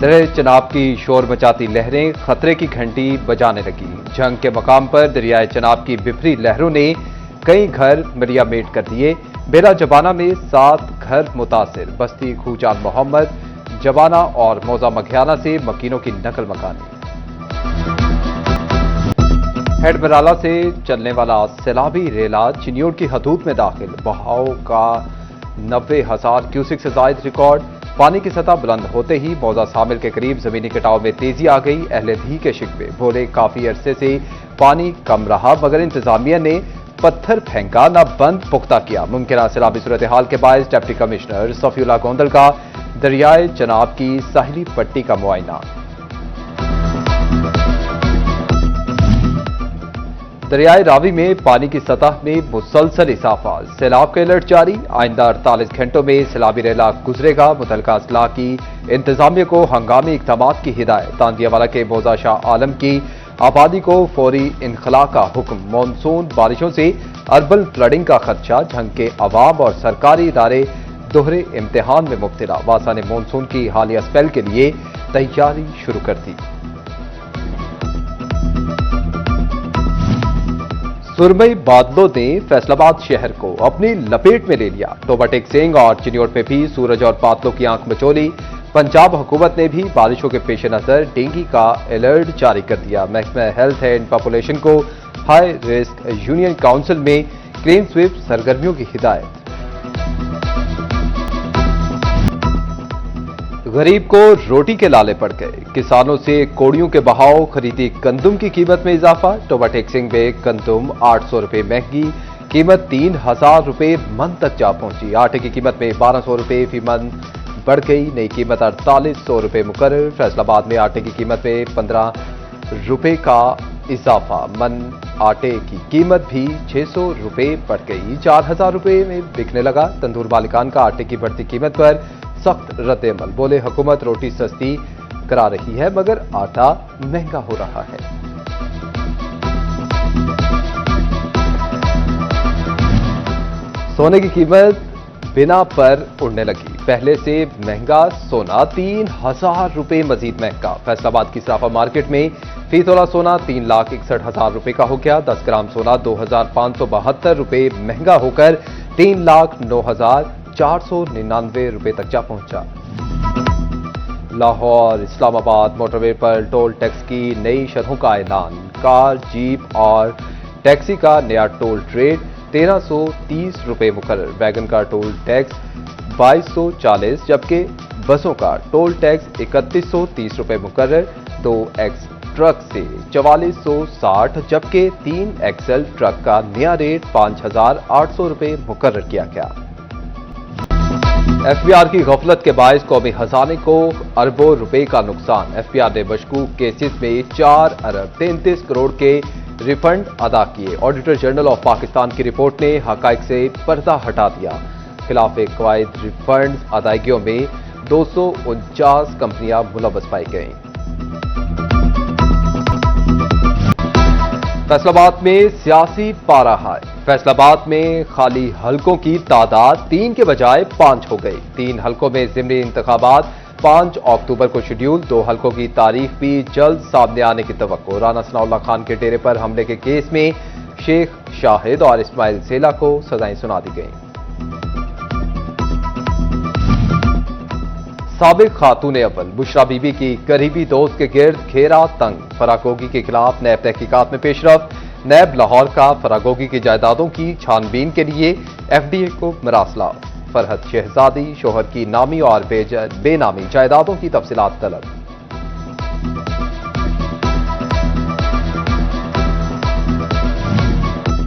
दरियाए चनाब की शोर मचाती लहरें खतरे की घंटी बजाने लगी। जंग के मकाम पर दरियाए चनाब की बिफरी लहरों ने कई घर मिरियामेट कर दिए। बेला जबाना में 7 घर मुतासिर। बस्ती खूजान मोहम्मद, जबाना और मौजा मघियाना से मकीनों की नकल मकानी। हेडबराला से चलने वाला सैलाबी रेला चिन्योट की हदूद में दाखिल। बहाव का 90,000 क्यूसिक से जायद रिकॉर्ड। पानी की सतह बुलंद होते ही मौजा शामिल के करीब जमीनी कटाव में तेजी आ गई। अहले धी के शिकवे बोले काफी अरसे से पानी कम रहा मगर इंतजामिया ने पत्थर फेंका न बंद पुख्ता किया। मुमकिन सैलाबी सूरत हाल के बायस डिप्टी कमिश्नर सफीउल्लाह गोंदल का दरियाए चनाब की साहिली पट्टी का मुआयना। दरियाए रावी में पानी की सतह में मुसलसल इजाफा। सैलाब का अलर्ट जारी। आइंदा 48 घंटों में सैलाबी रेला गुजरेगा। मुतलका अजला की इंतजामिया को हंगामी इकदाम की हिदायत। तांदियावाला के मौजा शाह आलम की आबादी को फौरी इनखला का हुक्म। मानसून बारिशों से अर्बन फ्लडिंग का खदशा। झंग के अवाम और सरकारी इदारे दोहरे इम्तिहान में मुब्तला। वासा ने मानसून की हालिया स्पेल के लिए तैयारी शुरू कर दी। सुरमई बादलों ने फैसलाबाद शहर को अपनी लपेट में ले लिया। टोबा टेकसेंग और चिन्योट में भी सूरज और बादलों की आंख मचोली। पंजाब हुकूमत ने भी बारिशों के पेश नजर डेंगू का अलर्ट जारी कर दिया। महकमा हेल्थ एंड पॉपुलेशन को हाई रिस्क यूनियन काउंसिल में क्लीन स्वीप सरगर्मियों की हिदायत। गरीब को रोटी के लाले पड़ गए। किसानों से कोड़ियों के बहाव। खरीदी गंदुम की कीमत में इजाफा। टोबा टेकसिंग में गंदुम 800 रुपए महंगी। कीमत 3000 रुपए मन तक जा पहुंची। आटे की कीमत में 1200 रुपए फी मन बढ़ गई। नई कीमत 4800 रुपए मुकर्रर। फैसलाबाद में आटे की कीमत में 15 रुपए का इजाफा। मन आटे की कीमत भी 600 रुपए बढ़ गई। 4000 रुपए में बिकने लगा। तंदूर मालिकान का आटे की बढ़ती कीमत पर सख्त रद्द-ए-अमल। बोले हुकूमत रोटी सस्ती करा रही है मगर आटा महंगा हो रहा है। सोने की कीमत बिना पर उड़ने लगी। पहले से महंगा सोना 3000 रुपए मजीद महंगा। फैसलाबाद की सराफा मार्केट में फी तोला सोना 3,61,000 रुपए का हो गया। 10 ग्राम सोना 2,572 रुपए महंगा होकर 3,09,499 रुपए तक जा पहुंचा। लाहौर इस्लामाबाद मोटरवे पर टोल टैक्स की नई शरहों का ऐलान। कार, जीप और टैक्सी का नया टोल रेट 1330 रुपए मुकर्रर। वैगन का टोल टैक्स 2240 जबकि बसों का टोल टैक्स 3130 रुपए मुकर्रर। 2X ट्रक से 4460 जबकि 3XL ट्रक का नया रेट 5800 रुपए मुकर्रर किया गया। एफबीआर की गफलत के बायस कौमी खजाने को अरबों रुपए का नुकसान। एफबीआर ने मशकूक केसेस में 4 अरब 33 करोड़ के रिफंड अदा किए। ऑडिटर जनरल ऑफ पाकिस्तान की रिपोर्ट ने हकाइक से पर्दा हटा दिया। खिलाफ कवायद रिफंड अदायगियों में 249 कंपनियां मुलव्वस पाई गईं। फैसलाबाद में सियासी पारा हाय। फैसलाबाद में खाली हलकों की तादाद 3 के बजाय 5 हो गई। 3 हलकों में ज़िमनी इंतखाबात 5 अक्टूबर को शेड्यूल। 2 हलकों की तारीख भी जल्द सामने आने की तवक्को। राना सनाउल्लाह खान के डेरे पर हमले के केस में शेख शाहिद और इस्माइल सेला को सजाएं सुना दी गई। साबिक खातून अव्वल बुशरा बीबी की करीबी दोस्त के गिर्द घेरा तंग। फरागोगी के खिलाफ नैब तहकीकात में पेशरफ। नैब लाहौर का फरागोगी की जायदादों की छानबीन के लिए एफडीए को मरासला। फरहत शहजादी शोहर की नामी और बेनामी जायदादों की तफसीलात तलब।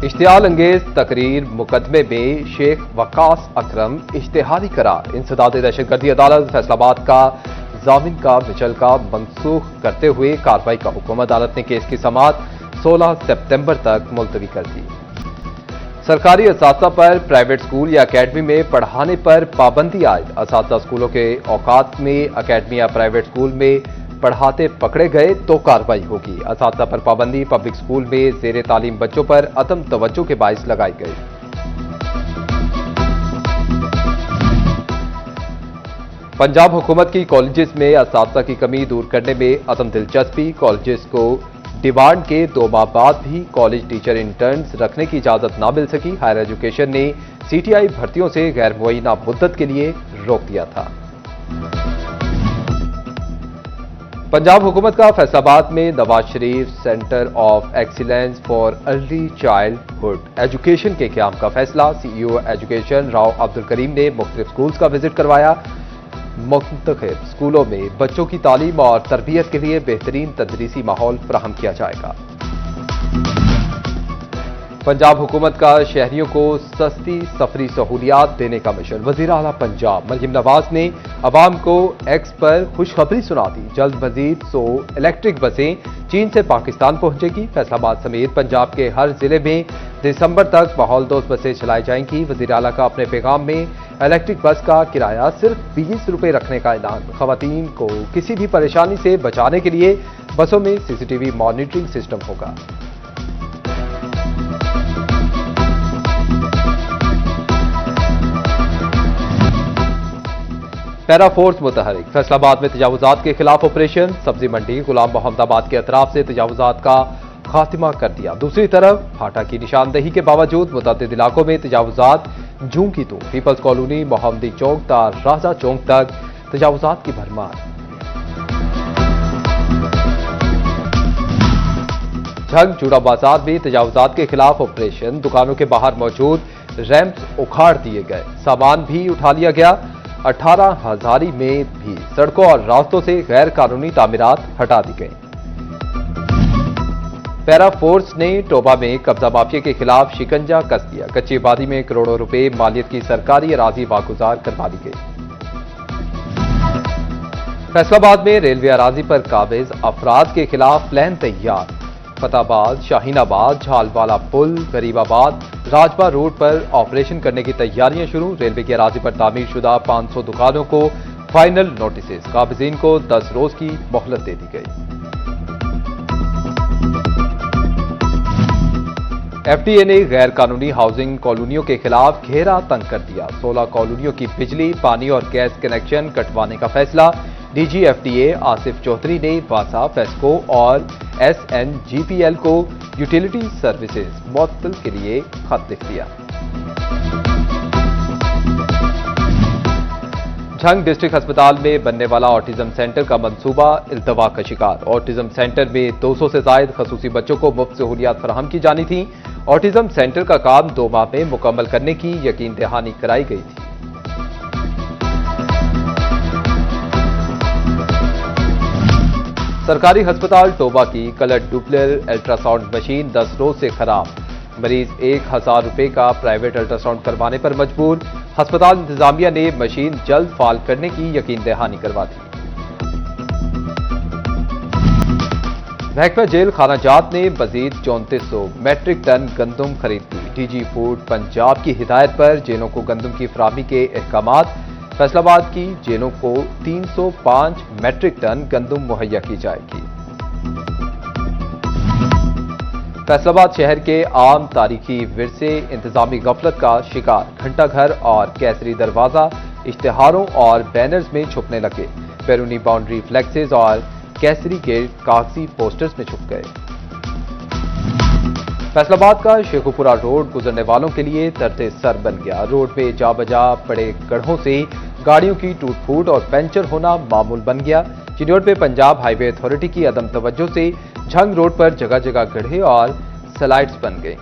इश्तियाल अंगेज तकरीर मुकदमे में शेख वकास अकरम इश्तिहारी करार। इंसदाद दहशतगर्दी अदालत फैसलाबाद का जामिन का मुचलका मनसूख करते हुए कार्रवाई का हुक्म। अदालत ने केस की समाअत 16 सितंबर तक मुलतवी कर दी। सरकारी असातिज़ा पर प्राइवेट स्कूल या अकेडमी में पढ़ाने पर पाबंदी आयद। असातिज़ा स्कूलों के औकात में अकेडमी या प्राइवेट स्कूल में पढ़ाते पकड़े गए तो कार्रवाई होगी। असातिज़ा पर पाबंदी पब्लिक स्कूल में ज़ेरे तालीम बच्चों पर अदम तवज्जो के बाइस लगाई गई। पंजाब हुकूमत की कॉलेजेस में असातिज़ा की कमी दूर करने में अदम दिलचस्पी। कॉलेजेस को डिमांड के 2 माह बाद भी कॉलेज टीचर इंटर्न्स रखने की इजाजत न मिल सकी। हायर एजुकेशन ने सीटीआई भर्तियों से गैर मुअय्यना मुद्दत के लिए रोक दिया था। पंजाब हुकूमत का फैसलाबाद में Nawaz Sharif centre of excellence for early childhood education के क़याम का फैसला। सीईओ एजुकेशन राव अब्दुल करीम ने मुख्तलिफ स्कूल्स का विजिट करवाया। मुख्तलिफ स्कूलों में बच्चों की तालीम और तरबियत के लिए बेहतरीन तदरीसी माहौल फराहम किया जाएगा। पंजाब हुकूमत का शहरियों को सस्ती सफरी सहूलियात देने का मिशन। वज़ीर आला पंजाब मरियम नवाज ने अवाम को एक्स पर खुशखबरी सुना दी। जल्द मजीद 100 इलेक्ट्रिक बसें चीन से पाकिस्तान पहुंचेगी। फैसलाबाद समेत पंजाब के हर जिले में दिसंबर तक माहौलदोज़ बसें चलाई जाएंगी। वज़ीर आला का अपने पैगाम में इलेक्ट्रिक बस का किराया सिर्फ 20 रुपए रखने का ऐलान। खवातीन को किसी भी परेशानी से बचाने के लिए बसों में सीसीटीवी मॉनिटरिंग सिस्टम होगा। पैरा फोर्स मुतहरिक। फैसलाबाद में तजावुजात के खिलाफ ऑपरेशन। सब्जी मंडी गुलाम मोहम्मदाबाद के अतराफ से तजावुजात का खात्मा कर दिया। दूसरी तरफ फाटा की निशानदेही के बावजूद मुतअद्दिद इलाकों में तजावुजात जूं की तूं। पीपल्स कॉलोनी मोहम्मदी चौक ता राजा चौक तक तजावुजात की भरमार। झंग चूड़ा बाजार में तजावुजात के खिलाफ ऑपरेशन। दुकानों के बाहर मौजूद रैंप्स उखाड़ दिए गए, सामान भी उठा लिया गया। 18 हजारी में भी सड़कों और रास्तों से गैर कानूनी तामीरात हटा दी गई। पैरा फोर्स ने टोबा में कब्जा माफिया के खिलाफ शिकंजा कस दिया। कच्ची आबादी में करोड़ों रुपए मालियत की सरकारी अराजी वागुजार करवा दी गई। फैसलाबाद में रेलवे अराजी पर काबिज अफराद के खिलाफ प्लान तैयार। फताबाद, शाहीनाबाद, झालवाला पुल, गरीबाबाद, राजबा रोड पर ऑपरेशन करने की तैयारियां शुरू। रेलवे की अराजी पर तामीरशुदा 500 दुकानों को फाइनल नोटिस। काबिजीन को 10 रोज की मोहलत दे दी गई। एफडीए ने गैर कानूनी हाउसिंग कॉलोनियों के खिलाफ घेरा तंग कर दिया। 16 कॉलोनियों की बिजली, पानी और गैस कनेक्शन कटवाने का फैसला। डीजी एफडीए आसिफ चौधरी ने वासा, फेस्को और एसएनजीपीएल को यूटिलिटी सर्विसेज मुअत्तल के लिए खत लिख दिया। झंग डिस्ट्रिक्ट अस्पताल में बनने वाला ऑटिज्म सेंटर का मंसूबा इल्तवा का शिकार। ऑटिज्म सेंटर में 200 से ज्यादा खसूसी बच्चों को मुफ्त सहूलियात फराहम की जानी थी। ऑटिज्म सेंटर का काम 2 माह में मुकम्मल करने की यकीन दहानी कराई गई थी। सरकारी अस्पताल टोबा की कलर डुप्लर अल्ट्रासाउंड मशीन 10 रोज से खराब। मरीज 1000 रुपए का प्राइवेट अल्ट्रासाउंड करवाने पर मजबूर। अस्पताल इंतजामिया ने मशीन जल्द फाल करने की यकीन दहानी करवा दी। महकमा जेल खानाजात ने मजीद 3400 मैट्रिक टन गंदम खरीद ली। डीजी फूड पंजाब की हिदायत पर जेलों को गंदम की फराहमी के अहकामात। फैसलाबाद की जेलों को 305 मैट्रिक टन गंदम मुहैया की जाएगी। फैसलाबाद शहर के आम तारीखी विरसे इंतजामी गफलत का शिकार। घंटा घर और केसरी दरवाजा इश्तिहारों और बैनर्स में छुपने लगे। बैरूनी बाउंड्री फ्लेक्सेस और केसरी गेट कागजी पोस्टर्स में छुप गए। फैसलाबाद का शेखुपुरा रोड गुजरने वालों के लिए दर्द सर बन गया। रोड पे जा बजा पड़े गड्ढों से गाड़ियों की टूट फूट और पंचर होना मामूल बन गया। चिन्योट पे पंजाब हाईवे अथॉरिटी की अदम तवज्जो से झंग रोड पर जगह जगह गड्ढे और स्लाइड्स बन गए।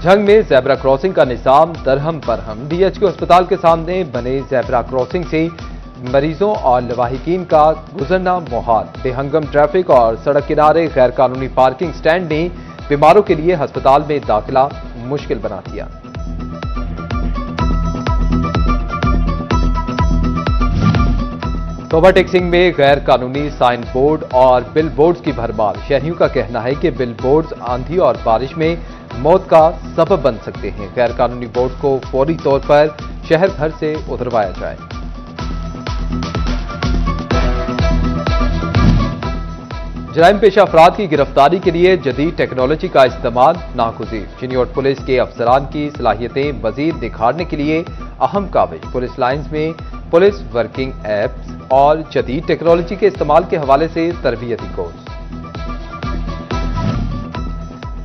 झंग में ज़ेब्रा क्रॉसिंग का निजाम दरहम बरहम। डीएचक्यू अस्पताल के सामने बने ज़ेब्रा क्रॉसिंग से मरीजों और लवाहिकीन का गुजरना मुहाल। बेहंगम ट्रैफिक और सड़क किनारे गैर कानूनी पार्किंग स्टैंड ने बीमारों के लिए अस्पताल में दाखिला मुश्किल बना दिया। टोबा टेक्सिंग में गैर कानूनी साइन बोर्ड और बिल बोर्ड्स की भरमार। शहरियों का कहना है कि बिल बोर्ड्स आंधी और बारिश में मौत का सबब बन सकते हैं। गैर कानूनी बोर्ड को फौरी तौर पर शहर भर से उतरवाया जाए। जराइम पेशा अफराद की गिरफ्तारी के लिए जदीद टेक्नोलॉजी का इस्तेमाल नागुज़ीर। चिनियोट पुलिस के अफसरान की सलाहियतें मजीद निखारने के लिए अहम काविश। पुलिस लाइन्स में पुलिस वर्किंग एप्स और जदीद टेक्नोलॉजी के इस्तेमाल के हवाले से तरबियती कोर्स।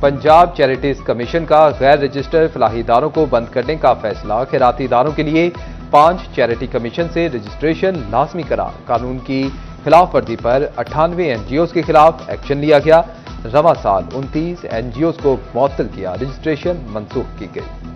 पंजाब चैरिटीज कमीशन का गैर रजिस्टर्ड फलाही इदारों को बंद करने का फैसला। खैराती इदारों के लिए 5 चैरिटी कमीशन से रजिस्ट्रेशन लाजमी करार। कानून की खिलाफ वर्जी पर 98 NGOs के खिलाफ एक्शन लिया गया। रवा साल 29 NGOs को मुअत्तल किया, रजिस्ट्रेशन मंसूख की गई।